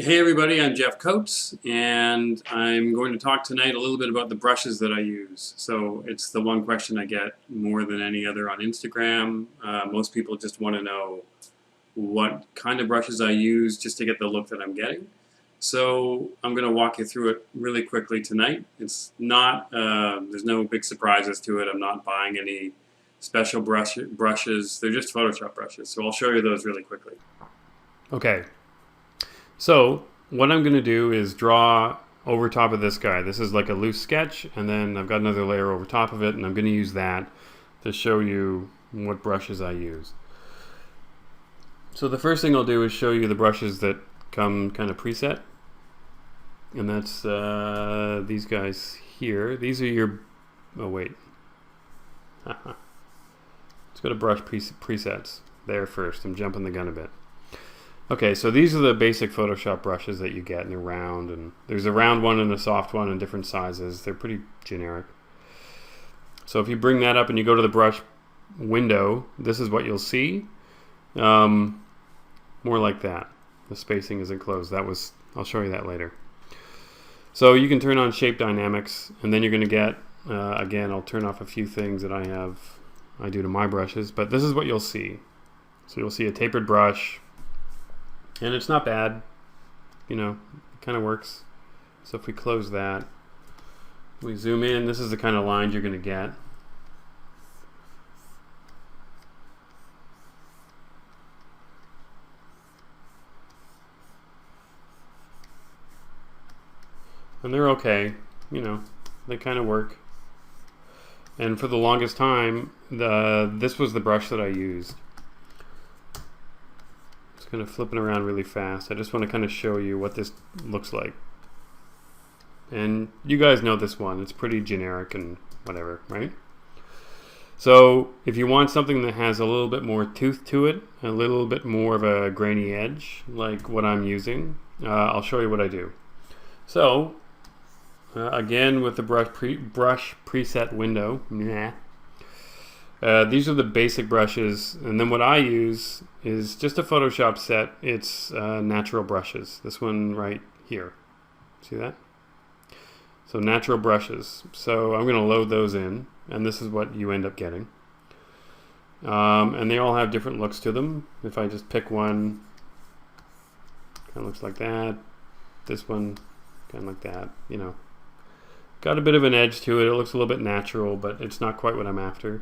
Hey everybody, I'm Jeff Coates, and I'm going to talk tonight a little bit about the brushes that I use. So it's the one question I get more than any other on Instagram. Most people just want to know what kind of brushes I use just to get the look that I'm getting. So I'm going to walk you through it really quickly tonight. It's not, there's no big surprises to it. I'm not buying any special brushes. They're just Photoshop brushes. So I'll show you those really quickly. Okay. So what I'm going to do is draw over top of this guy. This is like a loose sketch, and then I've got another layer over top of it, and I'm going to use that to show you what brushes I use. So the first thing I'll do is show you the brushes that come kind of preset, and that's these guys here. These are your, oh wait, let's go to brush presets there first. I'm jumping the gun a bit. Okay, so these are the basic Photoshop brushes that you get, and they're round, and there's a round one and a soft one in different sizes. They're pretty generic. So if you bring that up and you go to the brush window, this is what you'll see. More like that. The spacing isn't closed. I'll show you that later. So you can turn on shape dynamics, and then you're going to get, again, I'll turn off a few things that I do to my brushes, but this is what you'll see. So you'll see a tapered brush. And it's not bad, you know, it kind of works. So if we close that, we zoom in, this is the kind of lines you're going to get. And they're okay, you know, they kind of work. And for the longest time, this was the brush that I used. Kind of flipping around really fast. I just want to kind of show you what this looks like. And you guys know this one. It's pretty generic and whatever, right? So if you want something that has a little bit more tooth to it, a little bit more of a grainy edge, like what I'm using, I'll show you what I do. So again, with the brush preset window, these are the basic brushes, and then what I use is just a Photoshop set. It's natural brushes. This one right here. See that? So natural brushes. So I'm going to load those in, and this is what you end up getting. And they all have different looks to them. If I just pick one, kind of looks like that. This one, kind of like that. You know, got a bit of an edge to it. It looks a little bit natural, but it's not quite what I'm after.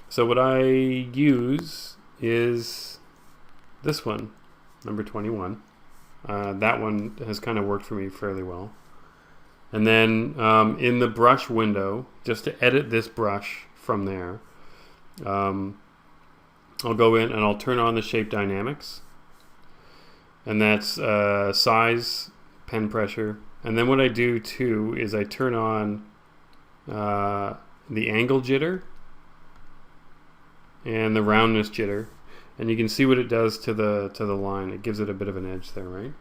So what I use is this one, number 21. That one has kind of worked for me fairly well. And then in the brush window, just to edit this brush from there, I'll go in and I'll turn on the shape dynamics. And that's size, pen pressure. And then what I do too is I turn on the angle jitter and the roundness jitter, and you can see what it does to the line. It gives it a bit of an edge there, right?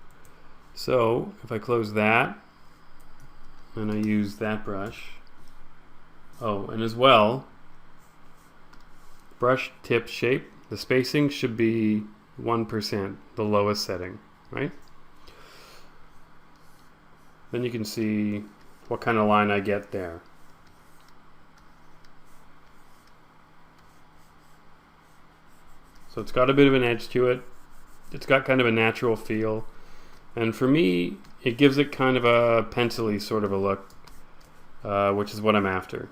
So if I close that and I use that brush, oh, and as well, brush tip shape, the spacing should be 1%, the lowest setting, right? Then you can see what kind of line I get there. So it's got a bit of an edge to it. It's got kind of a natural feel. And for me, it gives it kind of a pencil-y sort of a look, which is what I'm after.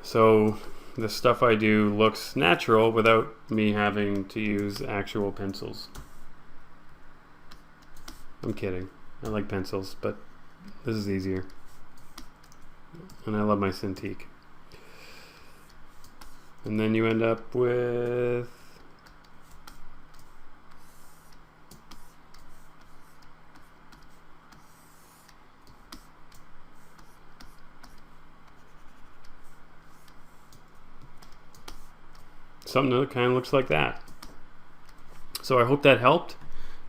So the stuff I do looks natural without me having to use actual pencils. I'm kidding. I like pencils, but this is easier. And I love my Cintiq. And then you end up with something that kind of looks like that. So I hope that helped.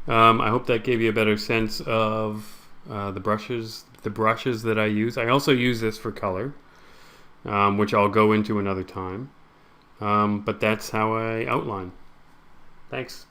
I hope that gave you a better sense of the brushes that I use. I also use this for color, which I'll go into another time. But that's how I outline. Thanks.